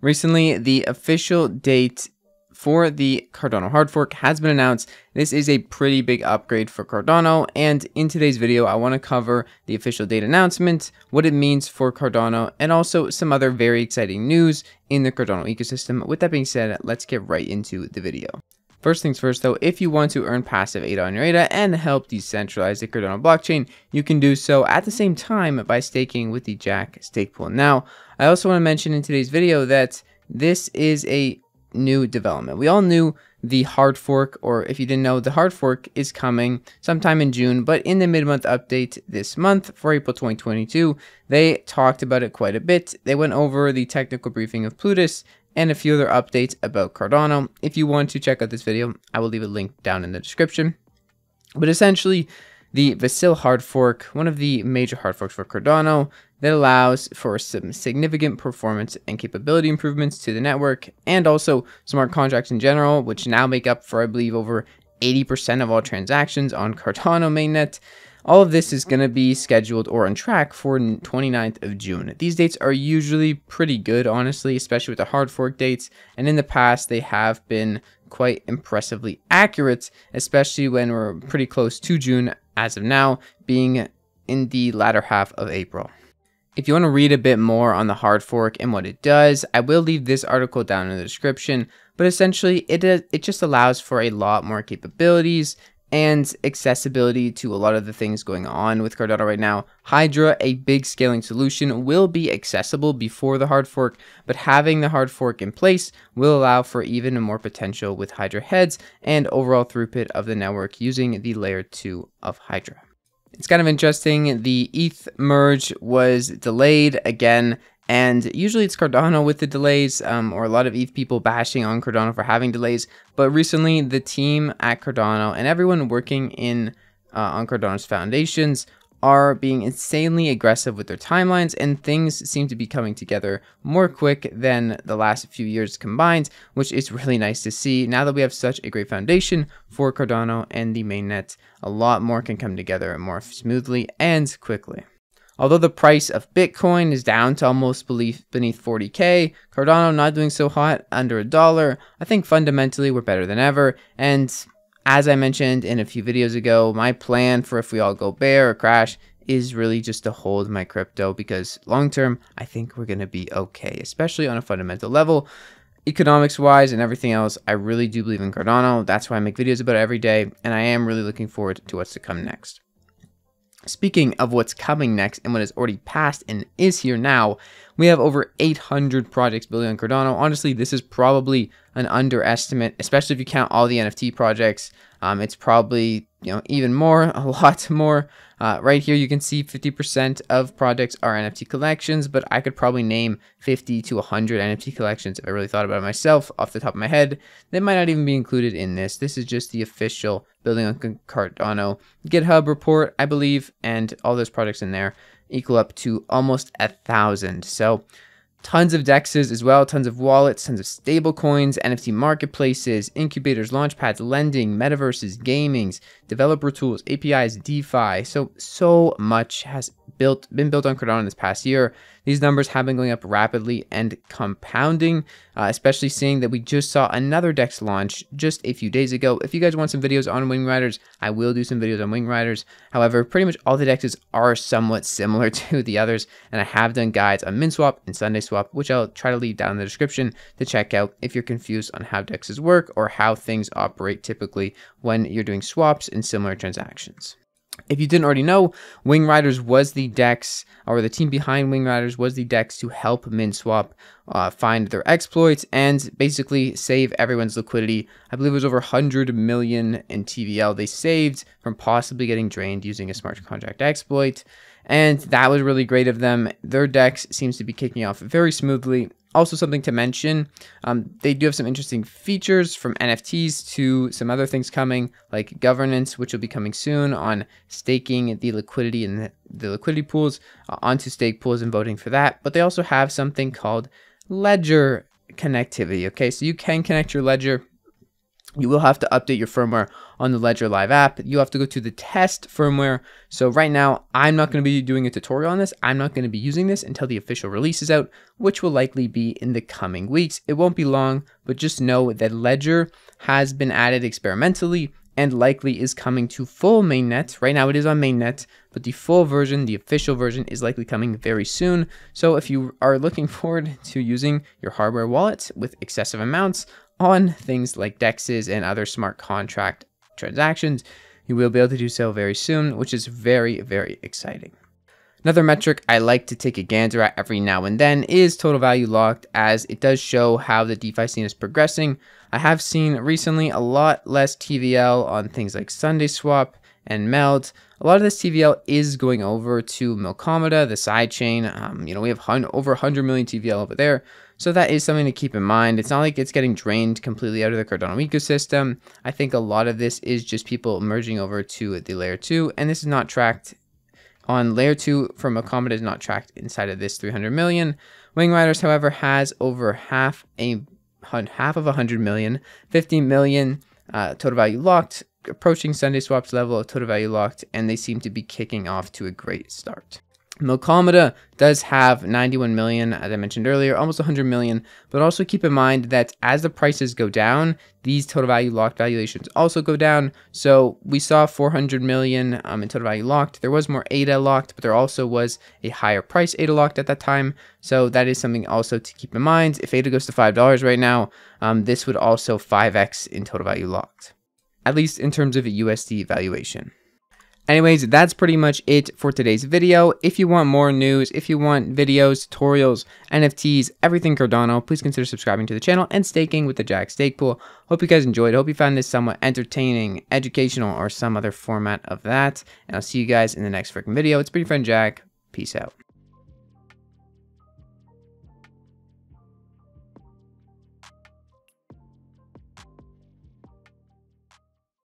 Recently, the official date for the Cardano hard fork has been announced. This is a pretty big upgrade for Cardano, and in today's video, I want to cover the official date announcement, what it means for Cardano, and also some other very exciting news in the Cardano ecosystem. With that being said, let's get right into the video. First things first though, if you want to earn passive ADA on your ADA and help decentralize the Cardano blockchain, you can do so at the same time by staking with the Jack stake pool. Now, I also want to mention in today's video that this is a new development. We all knew the hard fork, or if you didn't know, the hard fork is coming sometime in June, but in the mid-month update this month for April 2022, they talked about it quite a bit. They went over the technical briefing of Plutus and a few other updates about Cardano. If you want to check out this video, I will leave a link down in the description. But essentially, the Vasil hard fork, one of the major hard forks for Cardano, that allows for some significant performance and capability improvements to the network, and also smart contracts in general, which now make up for, I believe, over 80% of all transactions on Cardano mainnet. All of this is going to be scheduled or on track for 29th of June. These dates are usually pretty good, honestly, especially with the hard fork dates. And in the past, they have been quite impressively accurate, especially when we're pretty close to June as of now, being in the latter half of April. If you want to read a bit more on the hard fork and what it does, I will leave this article down in the description. But essentially, it just allows for a lot more capabilities and accessibility to a lot of the things going on with Cardano right now. Hydra, a big scaling solution, will be accessible before the hard fork, but having the hard fork in place will allow for even more potential with Hydra heads and overall throughput of the network using the layer 2 of Hydra. It's kind of interesting. The ETH merge was delayed again, and usually it's Cardano with the delays, or a lot of ETH people bashing on Cardano for having delays. But recently, the team at Cardano and everyone working on Cardano's foundations are being insanely aggressive with their timelines, and things seem to be coming together more quick than the last few years combined, which is really nice to see. Now that we have such a great foundation for Cardano and the mainnet, a lot more can come together more smoothly and quickly. Although the price of Bitcoin is down to almost beneath 40K, Cardano not doing so hot, under $1, I think fundamentally we're better than ever. And as I mentioned in a few videos ago, my plan for if we all go bear or crash is really just to hold my crypto, because long term, I think we're going to be okay, especially on a fundamental level. Economics wise and everything else, I really do believe in Cardano. That's why I make videos about it every day, and I am really looking forward to what's to come next. Speaking of what's coming next and what has already passed and is here now, we have over 800 projects building on Cardano. Honestly, this is probably an underestimate, especially if you count all the NFT projects. It's probably, even more, a lot more. Right here, you can see 50% of projects are NFT collections, but I could probably name 50 to 100 NFT collections if I really thought about it myself off the top of my head. They might not even be included in this. This is just the official building on Cardano GitHub report, I believe, and all those projects in there equal up to almost 1,000. So tons of DEXs as well, tons of wallets, tons of stable coins, NFT marketplaces, incubators, launchpads, lending, metaverses, gamings, developer tools, APIs, DeFi. So much has been built on Cardano this past year. These numbers have been going up rapidly and compounding, especially seeing that we just saw another DEX launch just a few days ago. If you guys want some videos on Wing Riders, I will do some videos on Wing Riders. However, pretty much all the DEXs are somewhat similar to the others, and I have done guides on MinSwap and SundaeSwap, which I'll try to leave down in the description to check out if you're confused on how DEXs work or how things operate typically when you're doing swaps in similar transactions. If you didn't already know, Wing Riders was the DEX, or the team behind Wing Riders was the DEX to help MinSwap find their exploits and basically save everyone's liquidity. I believe it was over 100 million in TVL they saved from possibly getting drained using a smart contract exploit. And that was really great of them. Their DEX seems to be kicking off very smoothly. Also, something to mention, they do have some interesting features, from NFTs to some other things coming, like governance, which will be coming soon, on staking the liquidity in the liquidity pools onto stake pools and voting for that. But they also have something called ledger connectivity. Okay, so you can connect your ledger You will have to update your firmware on the Ledger Live app. You have to go to the test firmware. So right now, I'm not going to be doing a tutorial on this. I'm not going to be using this until the official release is out, which will likely be in the coming weeks. It won't be long, but just know that Ledger has been added experimentally and likely is coming to full mainnet. Right now it is on mainnet, but the full version, the official version, is likely coming very soon. So if you are looking forward to using your hardware wallet with excessive amounts on things like DEXs and other smart contract transactions, you will be able to do so very soon, which is very, very exciting. Another metric I like to take a gander at every now and then is total value locked, as it does show how the DeFi scene is progressing. I have seen recently a lot less TVL on things like SundaeSwap and Meld. A lot of this TVL is going over to Milkomeda, the sidechain. We have over 100 million TVL over there. So that is something to keep in mind. It's not like it's getting drained completely out of the Cardano ecosystem. I think a lot of this is just people merging over to the layer 2, and this is not tracked on layer 2 from Milkomeda, is not tracked inside of this 300 million. Wing Riders, however, has over half of 100 million, 50 million total value locked, approaching SundaeSwap's level of total value locked, and they seem to be kicking off to a great start. Milkomeda does have 91 million, as I mentioned earlier, almost 100 million, but also keep in mind that as the prices go down, these total value locked valuations also go down. So we saw 400 million in total value locked. There was more ADA locked, but there also was a higher price ADA locked at that time. So that is something also to keep in mind. If ADA goes to $5 right now, this would also 5x in total value locked, at least in terms of a USD valuation. Anyways, that's pretty much it for today's video. If you want more news, if you want videos, tutorials, NFTs, everything Cardano, please consider subscribing to the channel and staking with the Jack Stake Pool. Hope you guys enjoyed. Hope you found this somewhat entertaining, educational, or some other format of that. And I'll see you guys in the next freaking video. It's been your friend Jack. Peace out.